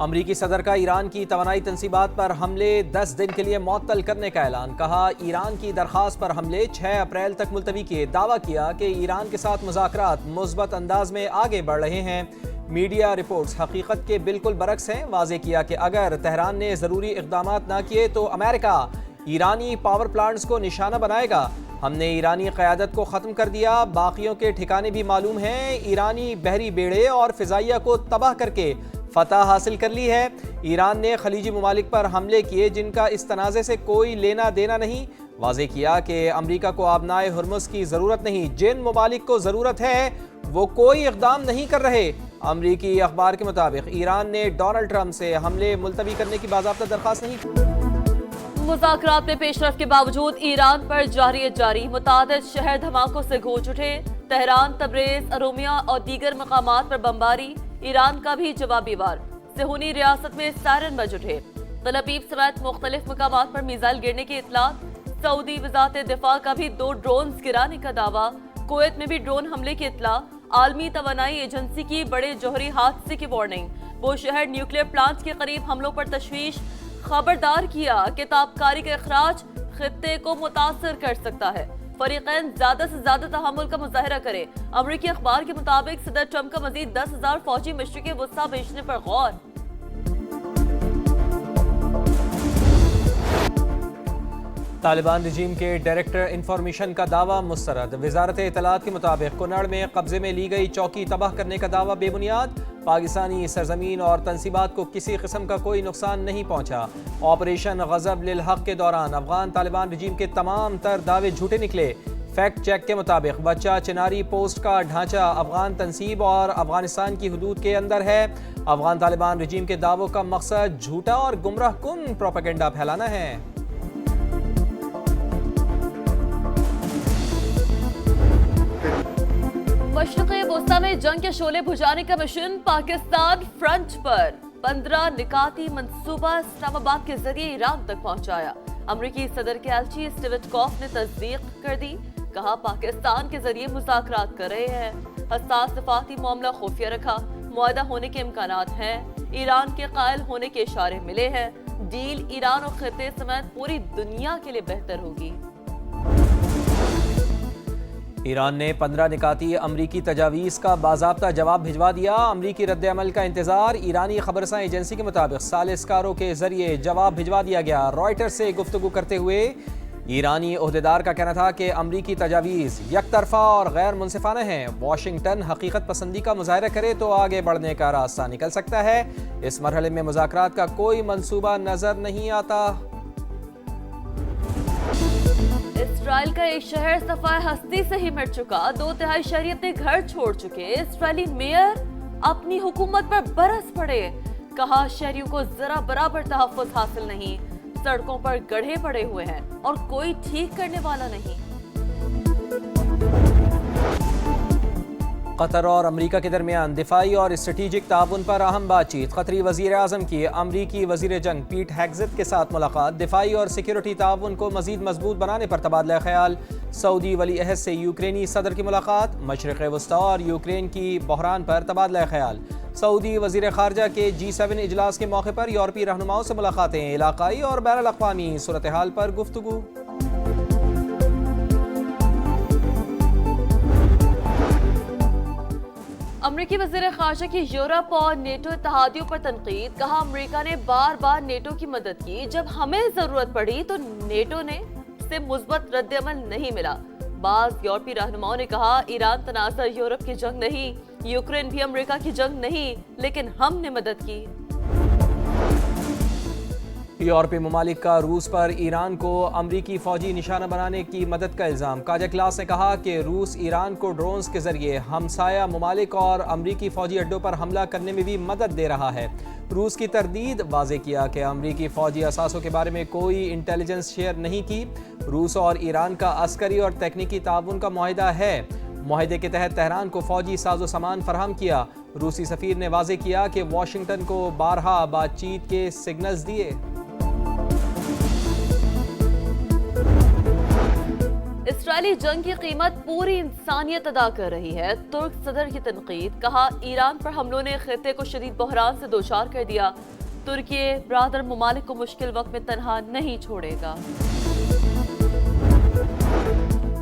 امریکی صدر کا ایران کی توانائی تنصیبات پر حملے 10 دن کے لیے معطل کرنے کا اعلان. کہا ایران کی درخواست پر حملے 6 اپریل تک ملتوی کیے. دعویٰ کیا کہ ایران کے ساتھ مذاکرات مثبت انداز میں آگے بڑھ رہے ہیں. میڈیا رپورٹس حقیقت کے بالکل برعکس ہیں. واضح کیا کہ اگر تہران نے ضروری اقدامات نہ کیے تو امریکہ ایرانی پاور پلانٹس کو نشانہ بنائے گا. ہم نے ایرانی قیادت کو ختم کر دیا. باقیوں کے ٹھکانے بھی معلوم ہیں. ایرانی بحری بیڑے اور فضائیہ کو تباہ کر کے فتح حاصل کر لی ہے. ایران نے خلیجی ممالک پر حملے کیے جن کا اس تنازع سے کوئی لینا دینا نہیں. واضح کیا کہ امریکہ کو آبنائے ہرمز کی ضرورت نہیں. جن ممالک کو ضرورت ہے وہ کوئی اقدام نہیں کر رہے. امریکی اخبار کے مطابق ایران نے ڈونلڈ ٹرمپ سے حملے ملتوی کرنے کی باضابطہ درخواست نہیں کی. مذاکرات میں پیش رفت کے باوجود ایران پر جاری متعدد شہر دھماکوں سے گونج اٹھے. تہران، تبریز، ارومیہ اور دیگر مقامات پر بمباری. ایران کا بھی جوابی وار. صہیونی ریاست میں سائرن بج اٹھے. تل ابیب سمیت مختلف مقامات پر میزائل گرنے کی اطلاعات. سعودی وزارت دفاع کا بھی 2 ڈرونز گرانے کا دعویٰ. کویت میں بھی ڈرون حملے کی اطلاع. عالمی توانائی ایجنسی کی بڑے جوہری حادثے کی وارننگ. وہ شہر نیوکلیئر پلانٹ کے قریب حملوں پر تشویش. خبردار کیا کہ تابکاری کا اخراج خطے کو متاثر کر سکتا ہے. فریقین زیادہ سے زیادہ تحمل کا مظاہرہ کریں. امریکی اخبار کے مطابق صدر ٹرمپ کا مزید 10,000 فوجی مشرق وسطیٰ بھیجنے پر غور. طالبان رجیم کے ڈائریکٹر انفارمیشن کا دعویٰ مسترد. وزارت اطلاعات کے مطابق کنڑ میں قبضے میں لی گئی چوکی تباہ کرنے کا دعویٰ بے بنیاد. پاکستانی سرزمین اور تنصیبات کو کسی قسم کا کوئی نقصان نہیں پہنچا. آپریشن غضب للحق کے دوران افغان طالبان رجیم کے تمام تر دعوے جھوٹے نکلے. فیکٹ چیک کے مطابق بچہ چناری پوسٹ کا ڈھانچہ افغان تنصیب اور افغانستان کی حدود کے اندر ہے. افغان طالبان رجیم کے دعووں کا مقصد جھوٹا اور گمراہ کن پروپیگنڈا پھیلانا ہے. مشرق وسطیٰ میں جنگ کے شعلے بجھانے کا مشن. پاکستان فرنٹ پر 15 نکاتی منصوبہ اسلام آباد کے ذریعے ایران تک پہنچایا. امریکی صدر کے ایلچی اسٹیو وٹکوف نے تصدیق کر دی. کہا پاکستان کے ذریعے مذاکرات کر رہے ہیں. حساس صفاتی معاملہ خفیہ رکھا. معاہدہ ہونے کے امکانات ہیں. ایران کے قائل ہونے کے اشارے ملے ہیں. ڈیل ایران اور خطے سمیت پوری دنیا کے لیے بہتر ہوگی. ایران نے 15 نکاتی امریکی تجاویز کا باضابطہ جواب بھجوا دیا. امریکی رد عمل کا انتظار. ایرانی خبررساں ایجنسی کے مطابق ثالث کاروں کے ذریعے جواب بھجوا دیا گیا. رائٹر سے گفتگو کرتے ہوئے ایرانی عہدیدار کا کہنا تھا کہ امریکی تجاویز یک طرفہ اور غیر منصفانہ ہیں. واشنگٹن حقیقت پسندی کا مظاہرہ کرے تو آگے بڑھنے کا راستہ نکل سکتا ہے. اس مرحلے میں مذاکرات کا کوئی منصوبہ نظر نہیں آتا. اسرائیل کا ایک شہر صفائے ہستی سے ہی مٹ چکا. 2/3 شہری اپنے گھر چھوڑ چکے. اسرائیلی میئر اپنی حکومت پر برس پڑے. کہا شہریوں کو ذرا برابر تحفظ حاصل نہیں. سڑکوں پر گڑھے پڑے ہوئے ہیں اور کوئی ٹھیک کرنے والا نہیں. قطر اور امریکہ کے درمیان دفاعی اور اسٹریٹجک تعاون پر اہم بات چیت. قطری وزیر اعظم کی امریکی وزیر جنگ پیٹ ہیگزت کے ساتھ ملاقات. دفاعی اور سیکیورٹی تعاون کو مزید مضبوط بنانے پر تبادلہ خیال. سعودی ولی عہد سے یوکرینی صدر کی ملاقات. مشرق وسطیٰ اور یوکرین کی بحران پر تبادلہ خیال. سعودی وزیر خارجہ کے G7 اجلاس کے موقع پر یورپی رہنماؤں سے ملاقاتیں. علاقائی اور بین الاقوامی صورتحال پر گفتگو. امریکی وزیر خارجہ کی یورپ اور نیٹو اتحادیوں پر تنقید. کہا امریکہ نے بار بار نیٹو کی مدد کی. جب ہمیں ضرورت پڑی تو نیٹو نے سے مثبت رد عمل نہیں ملا. بعض یورپی رہنماؤں نے کہا ایران تنازع یورپ کی جنگ نہیں. یوکرین بھی امریکہ کی جنگ نہیں لیکن ہم نے مدد کی. یورپی ممالک کا روس پر ایران کو امریکی فوجی نشانہ بنانے کی مدد کا الزام. کاجا کلاس نے کہا کہ روس ایران کو ڈرونز کے ذریعے ہمسایہ ممالک اور امریکی فوجی اڈوں پر حملہ کرنے میں بھی مدد دے رہا ہے. روس کی تردید. واضح کیا کہ امریکی فوجی اثاثوں کے بارے میں کوئی انٹیلیجنس شیئر نہیں کی. روس اور ایران کا عسکری اور تکنیکی تعاون کا معاہدہ ہے. معاہدے کے تحت تہران کو فوجی ساز و سامان فراہم کیا. روسی سفیر نے واضح کیا کہ واشنگٹن کو بارہا بات چیت کے سگنلز دیے. اسرائیلی جنگ کی قیمت پوری انسانیت ادا کر رہی ہے، ترک صدر کی تنقید، کہا ایران پر حملوں نے خطے کو شدید بحران سے دوچار کر دیا، ترکی برادر ممالک کو مشکل وقت میں تنہا نہیں چھوڑے گا۔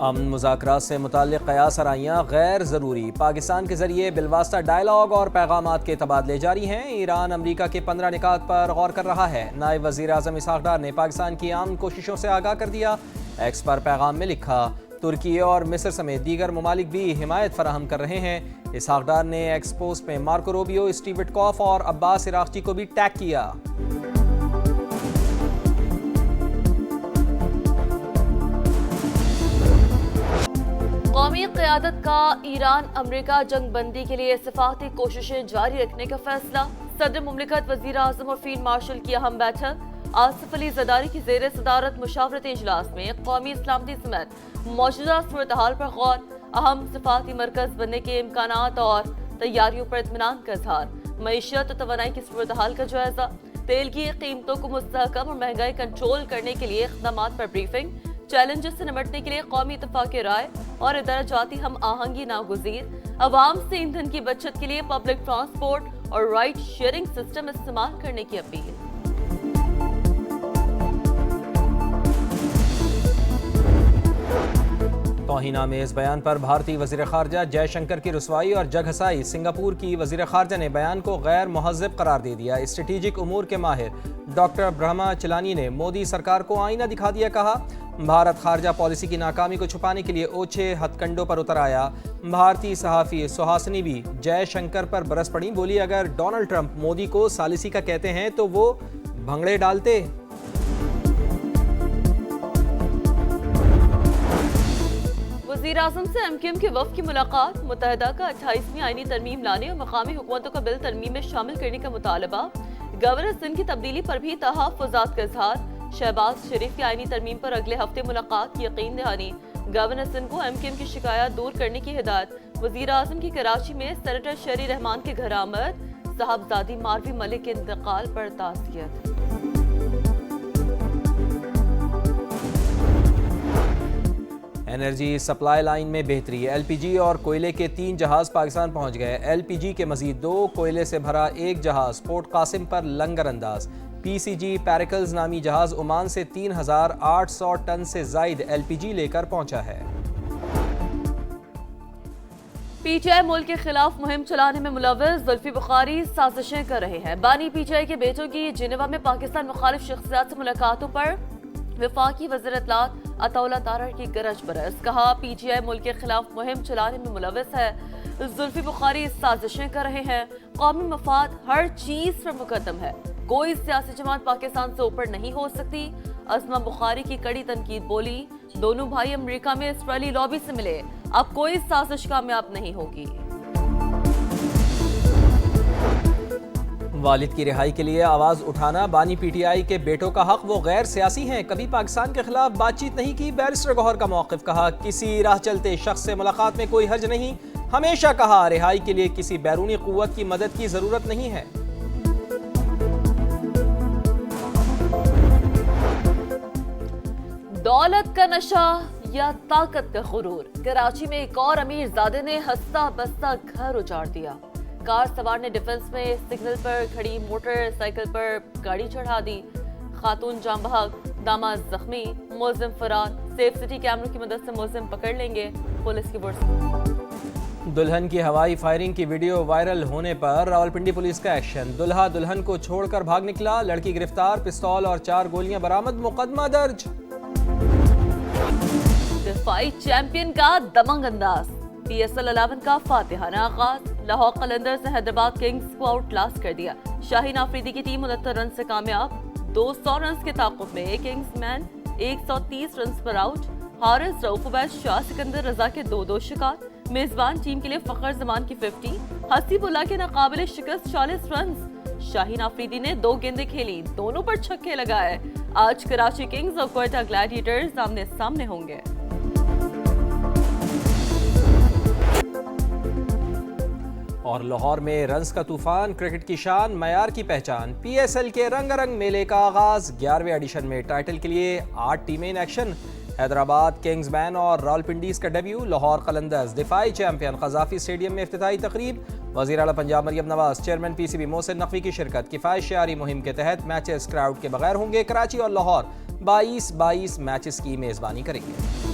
امن مذاکرات سے متعلق قیاس آرائیاں غیر ضروری، پاکستان کے ذریعے بالواسطہ ڈائیلاگ اور پیغامات کے تبادلے جاری ہیں، ایران امریکہ کے 15 نکات پر غور کر رہا ہے، نائب وزیر اعظم اسحاق ڈار نے پاکستان کی امن کوششوں سے آگاہ کر دیا، ایکس پر پیغام میں لکھا ترکی اور مصر سمیت دیگر ممالک بھی حمایت فراہم کر رہے ہیں۔ اسحاق ڈار نے ایکس پوسٹ میں مارکو روبیو، اسٹیو وٹکوف اور عباس عراقچی کو بھی ٹیگ کیا۔ قومی قیادت کا ایران امریکہ جنگ بندی کے لیے سفارتی کوششیں جاری رکھنے کا فیصلہ، صدر مملکت وزیر اعظم اور فیلڈ مارشل کی اہم بیٹھک، آصف علی زرداری کی زیر صدارت مشاورتی اجلاس میں قومی سلامتی سمیت موجودہ صورتحال پر غور، اہم سفارتی مرکز بننے کے امکانات اور تیاریوں پر اطمینان کا اظہار، معیشت اور توانائی کی صورتحال کا جائزہ، تیل کی قیمتوں کو مستحکم اور مہنگائی کنٹرول کرنے کے لیے اقدامات پر بریفنگ، چیلنجز سے نمٹنے کے لیے قومی اتفاق رائے اور ادارہ جاتی ہم آہنگی ناگزیر، عوام سے ایندھن کی بچت کے لیے پبلک ٹرانسپورٹ اور رائڈ شیئرنگ سسٹم استعمال کرنے کی اپیل۔ توہین آمیز بیان پر بھارتی وزیر خارجہ جے شنکر کی رسوائی اور جگ ہسائی، سنگاپور کی وزیر خارجہ نے بیان کو غیر مہذب قرار دے دیا، اسٹریٹجک امور کے ماہر ڈاکٹر برہما چلانی نے مودی سرکار کو آئینہ دکھا دیا، کہا بھارت خارجہ پالیسی کی ناکامی کو چھپانے کے لیے اوچھے ہتھ کنڈوں پر اتر آیا۔ بھارتی صحافی سہاسنی بھی جے شنکر پر برس پڑی، بولی اگر ڈونلڈ ٹرمپ مودی کو ثالثی کا کہتے ہیں تو وہ بھنگڑے ڈالتے۔ وزیر اعظم سے ایم کیو ایم کے وفد کی ملاقات، متحدہ کا 28ویں آئینی ترمیم لانے اور مقامی حکومتوں کا بل ترمیم میں شامل کرنے کا مطالبہ، گورنر سندھ کی تبدیلی پر بھی تحفظات کا اظہار، شہباز شریف کی آئینی ترمیم پر اگلے ہفتے ملاقات کی یقین دہانی، گورنر سندھ کو ایم کیو ایم کی شکایات دور کرنے کی ہدایت، وزیر اعظم کی کراچی میں سینیٹر شہری رحمان کے گھر آمد، صاحبزادی ماروی ملک کے انتقال پر تعزیت۔ انرجی سپلائی لائن میں بہتری، ایل پی جی اور کوئلے کے 3 جہاز پاکستان پہنچ گئے، ایل پی جی کے مزید 2، کوئلے سے بھرا 1 جہاز پورٹ قاسم پر لنگر انداز، پی سی جی پیریکلز نامی جہاز عمان سے 3800 ٹن سے زائد ایل پی جی لے کر پہنچا ہے۔ پی ٹی آئی ملک کے خلاف مہم چلانے میں ملوث، زلفی بخاری سازشیں کر رہے ہیں، بانی پی ٹی آئی کے بیٹوں کی جنیوا میں پاکستان مخالف شخصیات سے ملاقاتوں پر وفاقی وزیر اطلاعات عطا اللہ تارڑ کی گرج برس، کہا پی ٹی آئی ملک کے خلاف مہم چلانے میں ملوث ہے، زلفی بخاری سازشیں کر رہے ہیں، قومی مفاد ہر چیز پر مقدم ہے، کوئی سیاسی جماعت پاکستان سے اوپر نہیں ہو سکتی، عظمہ بخاری کی کڑی تنقید، بولی دونوں بھائی امریکہ میں اسرائیلی لابی سے ملے، اب کوئی سازش کامیاب نہیں ہوگی۔ والد کی رہائی کے لیے آواز اٹھانا بانی پی ٹی آئی کے بیٹوں کا حق، وہ غیر سیاسی ہیں، کبھی پاکستان کے خلاف بات چیت نہیں کی، بیرسٹر گوہر کا موقف، کہا کسی راہ چلتے شخص سے ملاقات میں کوئی حرج نہیں، ہمیشہ کہا رہائی کے لیے کسی بیرونی قوت کی مدد کی ضرورت نہیں ہے۔ دولت کا نشہ یا طاقت کا غرور، کراچی میں ایک اور امیر زادے نے ہستہ بستہ گھر اجاڑ دیا، کار سوار نے ڈیفنس میں سگنل پر کھڑی موٹر سائیکل پر گاڑی چڑھا دی، خاتون جاں بحق، داماد زخمی، ملزم فرار، سیف سٹی کیمروں کی مدد سے ملزم پکڑ لیں گے، پولیس کی برس۔ دلہن کی ہوائی فائرنگ کی ویڈیو وائرل ہونے پر راولپنڈی پولیس کا ایکشن، دلہا دلہن کو چھوڑ کر بھاگ نکلا، لڑکی گرفتار، پستول اور 4 گولیاں برآمد، مقدمہ درج۔ دفاعی چیمپئن کا دمنگ انداز، پی ایس ایل 11 کا فاتحانہ آغاز، لاہور قلندرز نے حیدرآباد کنگز کو آؤٹ کلاس کر دیا، شاہین آفریدی کی ٹیم 69 رن سے کامیاب، 200 رنز کے تعاقب میں کنگز مین 130 رنز پر آؤٹ، حارث رؤوف عبید شاہ سکندر رضا کے 2 شکار، میزبان ٹیم کے لیے فخر زمان کی 50، حسیب اللہ کے ناقابل شکست 40 رنز، شاہین آفریدی نے 2 گیندیں کھیلی، دونوں پر چھکے لگائے، آج کراچی کنگز اور کوئٹہ گلیڈیٹرز آمنے سامنے ہوں گے۔ اور لاہور میں رنز کا طوفان، کرکٹ کی شان، معیار کی پہچان، پی ایس ایل کے رنگ رنگ میلے کا آغاز، 11ویں ایڈیشن میں ٹائٹل کے لیے 8 ٹیمیں ان ایکشن، حیدرآباد کنگز مین اور راولپنڈیز کا ڈیبیو، لاہور قلندرز دفاعی چیمپئن، قذافی اسٹیڈیم میں افتتاحی تقریب، وزیر اعلیٰ Punjab Maryam Nawaz, chairman P C B Mohsin Naqvi کی شرکت۔ کفایت شعاری مہم کے تحت میچز کراؤڈ کے بغیر ہوں گے، کراچی اور لاہور 22 میچز کی میزبانی کریں گے۔